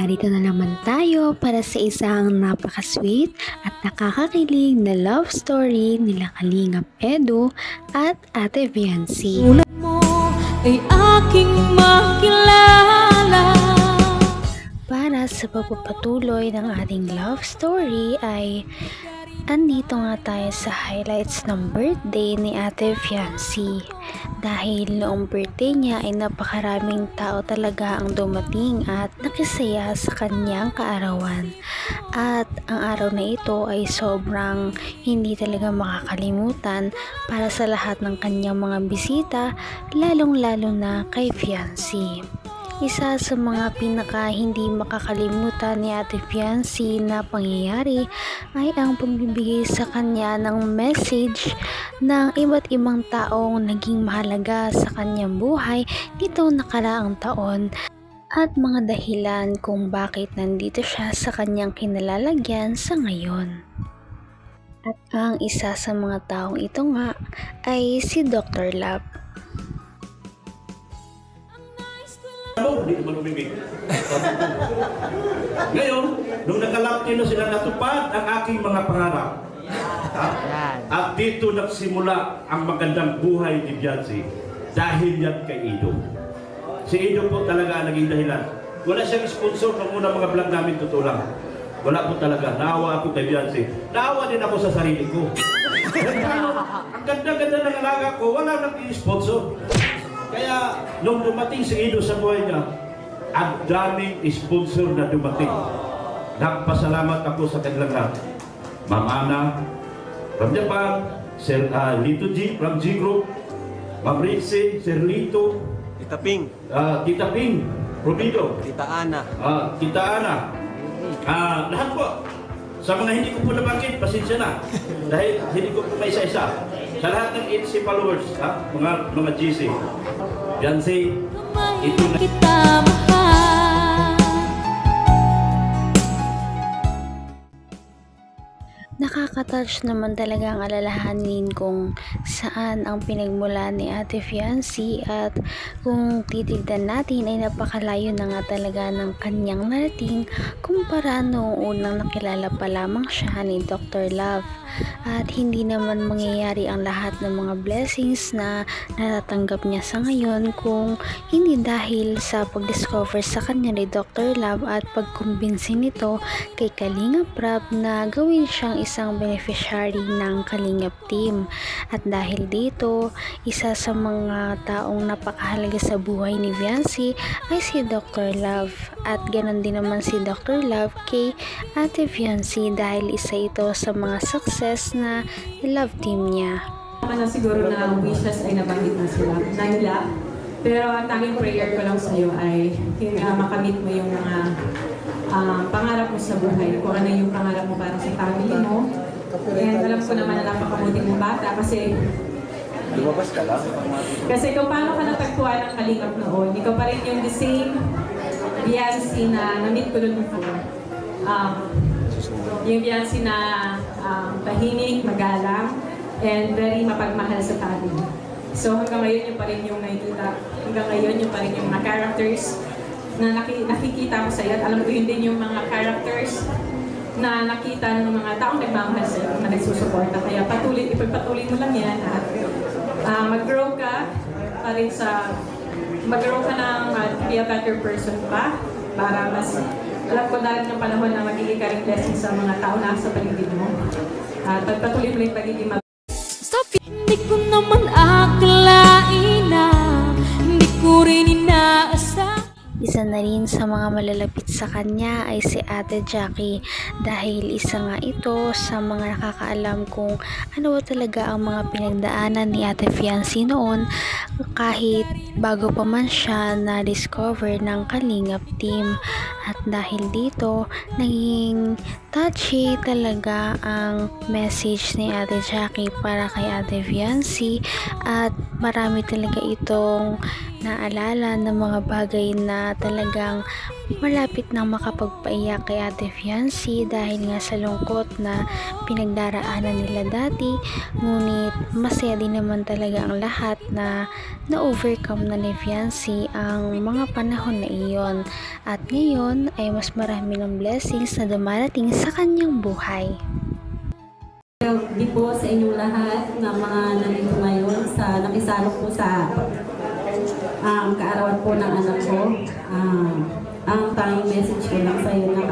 narito na naman tayo para sa isang napaka-sweet at nakakakilig na love story nila Kalingap Edu at Ate Viancy. Tulad mo ay aking makilala. Para sa pagpapatuloy ng ating love story ay andito nga tayo sa highlights ng birthday ni Ate Viancy. Dahil noong birthday niya ay napakaraming tao talaga ang dumating at nakisaya sa kanyang kaarawan. At ang araw na ito ay sobrang hindi talaga makakalimutan para sa lahat ng kanyang mga bisita, lalong-lalo na kay Viancy. Isa sa mga pinaka hindi makakalimutan ni Ate Viancy na pangyayari ay ang pagbibigay sa kanya ng message ng iba't ibang taong naging mahalaga sa kanyang buhay nitong nakaraang taon at mga dahilan kung bakit nandito siya sa kanyang kinalalagyan sa ngayon. At ang isa sa mga taong ito nga ay si Dr. Love. Hindi naman umibig. Ngayon, nung nakalapin na sila, natupad ang aking mga pangarap. At dito nagsimula ang magandang buhay ni Viancy dahil yan kay Ido. Si Ido po talaga ang naging dahilan. Wala siyang sponsor ng unang mga vlog namin, totoo lang. Wala po talaga. Naawa ako kay Viancy. Naawa din ako sa sarili ko. Ang ganda-ganda ng alaga ko, wala nang i-sponsor. Kaya, nung dumating si Ido sa buhay niya, ang daming sponsor na dumating. Nagpasalamat ako sa kanilang lahat. Ma'am Ana, from Japan, Sir Lito G, from G Group, Ma'am Ritzy, Sir Lito, Tita Ping, Tita Ping, Provido, Tita Ana, Tita Ana, lahat po. Sa mga hindi ko po nabanggit, pasensya na. Dahil hindi ko po may isa-isa. Sa lahat ng 80 followers, mga GC. Viancy, ito na Kita mahal. Nakaka-touch naman talaga ang alalahanin kung saan ang pinagmula ni Ate Viancy at kung titignan natin ay napakalayo na nga talaga ng kanyang narating kumpara noong unang nakilala pa lamang siya ni Dr. Love. At hindi naman mangyayari ang lahat ng mga blessings na natatanggap niya sa ngayon kung hindi dahil sa pag-discover sa kanya ni Dr. Love at pagkumbinsi nito kay Kalingap Rab na gawin siyang isang beneficiary ng Kalingap team. At dahil dito, isa sa mga taong napakahalaga sa buhay ni Viancy ay si Dr. Love. At ganon din naman si Dr. Love kay Ate Viancy dahil isa ito sa mga success na love team niya. Ano siguro na wishes ay nabanggit na sila, nila. Pero ang tanging prayer ko lang sa iyo ay makamit mo yung mga pangarap mo sa buhay. Kung ano yung pangarap mo para sa family mo. And alam ko naman na napakabuti mong bata kasi lumabas ka lang. kasi kung paano ka natagpuan ng Kalingap noon, ikaw pa rin yung the same Viancy na na-meet ko doon before. Yung Viancy na tahimik, magalang, and very mapagmahal sa family. So hanggang ngayon yung pa rin yung nakikita, hanggang ngayon yung pa rin yung mga characters na nakikita ko sa iyo. At alam ko yun din yung mga characters na nakita ng mga taong nagmamahal sa iyo, na nagsusuporta. Kaya ipagpatuloy mo lang yan at mag-grow ka pa rin mag-grow ka ng be a better person pa para mas alam ko dahil ng panahon na magiging ka rin blessing sa mga tao na sa paligid mo. At pagpatuloy mo rin pagiging Stop! Hindi ko naman akalain na hindi ko rin inaasahan. Isa na rin sa mga malalapit sa kanya ay si Ate Jackie dahil isa nga ito sa mga nakakaalam kung ano ba talaga ang mga pinagdaanan ni Ate Viancy noon kahit bago pa man siya na-discover ng Kalingap team. At dahil dito, naging touchy talaga ang message ni Ate Jackie para kay Ate Viancy at marami talaga itong naalala ng mga bagay na talagang malapit nang makapagpaiyak kay Ate Fiancee dahil nga sa lungkot na pinagdaraanan nila dati. Ngunit masaya din naman talaga ang lahat na na-overcome na ni Fiancee ang mga panahon na iyon. At ngayon ay mas marami ng blessings na dumarating sa kanyang buhay. Di po sa inyong lahat na mga nandito ngayon sa nakisalok po sa kaarawan po ng anak ko. Ang tayong message ko lang sa iyo ng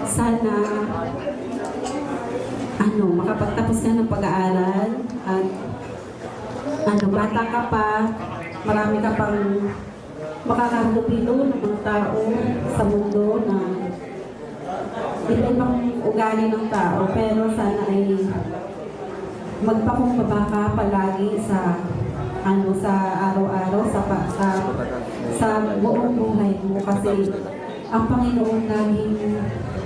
sana makapagtapos ka ng pag-aaral at bata ka pa, marami ka pang makakahalupilo ng mga tao sa mundo na iba-ibang ugali ng tao, pero sana ay magpakumbaba ka palagi sa sa araw-araw, sa buong buhay mo, kasi ang Panginoon laging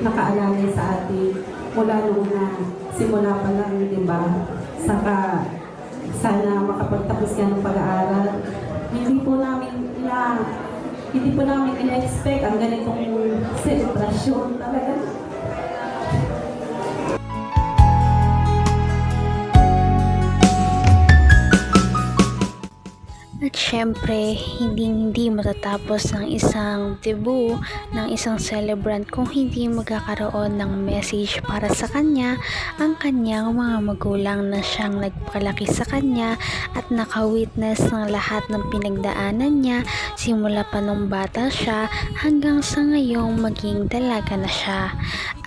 nakaalalay sa atin mula noong na simula pa lang, di ba? Saka sana makapagtapos ka ng pag-aaral. Hindi po namin ina-expect ang ganitong selebrasyon talaga. At syempre, hindi matatapos ng isang debut ng isang celebrant kung hindi magkakaroon ng message para sa kanya ang kanyang mga magulang na siyang nagpakalaki sa kanya at naka-witness ng lahat ng pinagdaanan niya simula pa nung bata siya hanggang sa ngayong maging dalaga na siya.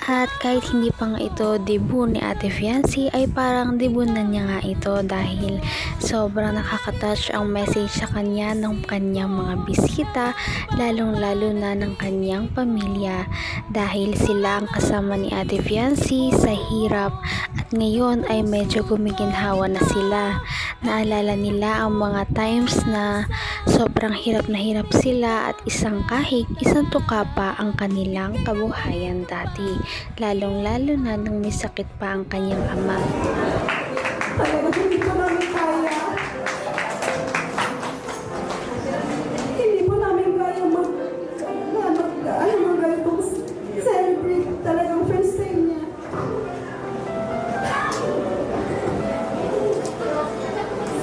At kahit hindi pa nga ito debut ni Ate Fiancee, ay parang debut na niya nga ito dahil sobrang nakakatouch ang message sa kanya ng kanyang mga bisita, lalong-lalo na ng kanyang pamilya, dahil sila ang kasama ni Ate Fiancee sa hirap at ngayon ay medyo gumiginhawa na sila. Naalala nila ang mga times na sobrang hirap na hirap sila at isang kahig, isang tuka pa ang kanilang kabuhayan dati, lalong-lalo na nung may sakit pa ang kanyang ama. Talaga hindi po namin kaya. Hindi po namin kaya mag-ganitong celebrate. Talagang first time niya.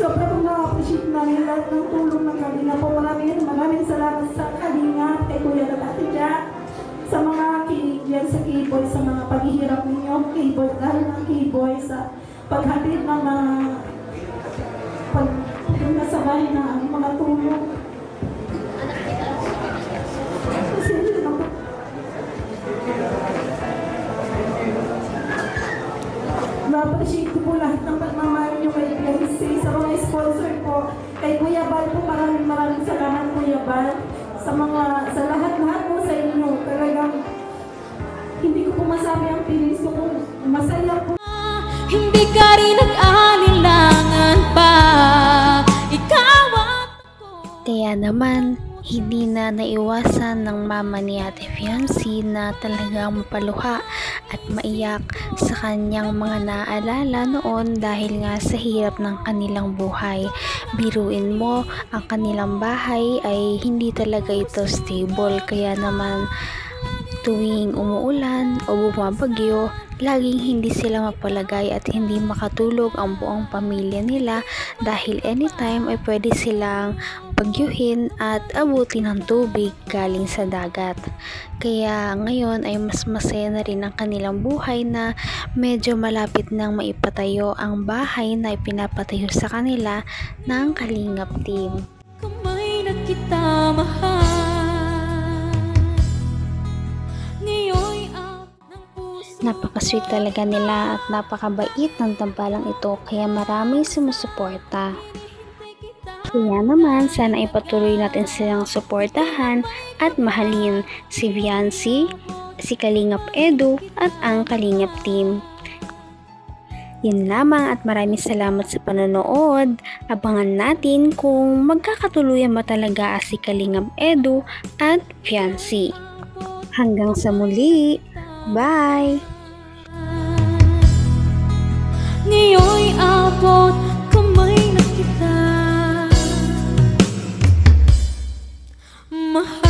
Sobrang na-appreciate namin lahat ng tulong ng Kalinga po. Maraming salamat sa Kalinga, kay Kuya at Ate Jack, sa mga kinig dyan sa K-Boy, sa mga paghihirap ninyo, K-Boy, dahil ng K-Boy, sa paghatid ng pagkasabay na mga tulong. Na-appreciate ko po lahat ng pagmamahal nyo kay Fiancee, sa mga sponsor po, kay Kuya Bal po, maraming salamat Kuya Bal, sa lahat po sa inyo. Talagang hindi ko po masabi ang feelings ko kung masaya po. Hindi ka rin nag-alilangan pa, ikaw at ako. Kaya naman, hindi na naiwasan ng mama ni Ate Fiancee na talagang mapaluha at maiyak sa kanyang mga naalala noon dahil nga sa hirap ng kanilang buhay. Biruin mo, ang kanilang bahay ay hindi talaga ito stable, kaya naman tuwing umuulan o bumabagyo, laging hindi sila mapalagay at hindi makatulog ang buong pamilya nila dahil anytime ay pwede silang bagyuhin at abutin ng tubig galing sa dagat. Kaya ngayon ay mas masaya na rin ang kanilang buhay na medyo malapit nang maipatayo ang bahay na ipinapatayo sa kanila ng Kalingap team. Kamay na kita mahal. Napaka-sweet talaga nila at napakabait ng tambalang ito, kaya maraming sumusuporta. Kaya naman, sana ipatuloy natin silang suportahan at mahalin si Fiancee, si Kalingap Edu at ang Kalingap team. Yun lamang at maraming salamat sa panonood. Abangan natin kung magkakatuluyan ba talaga si Kalingap Edu at Fiancee. Hanggang sa muli! Bye! Ngayon'y abot kamay na kita. mahal.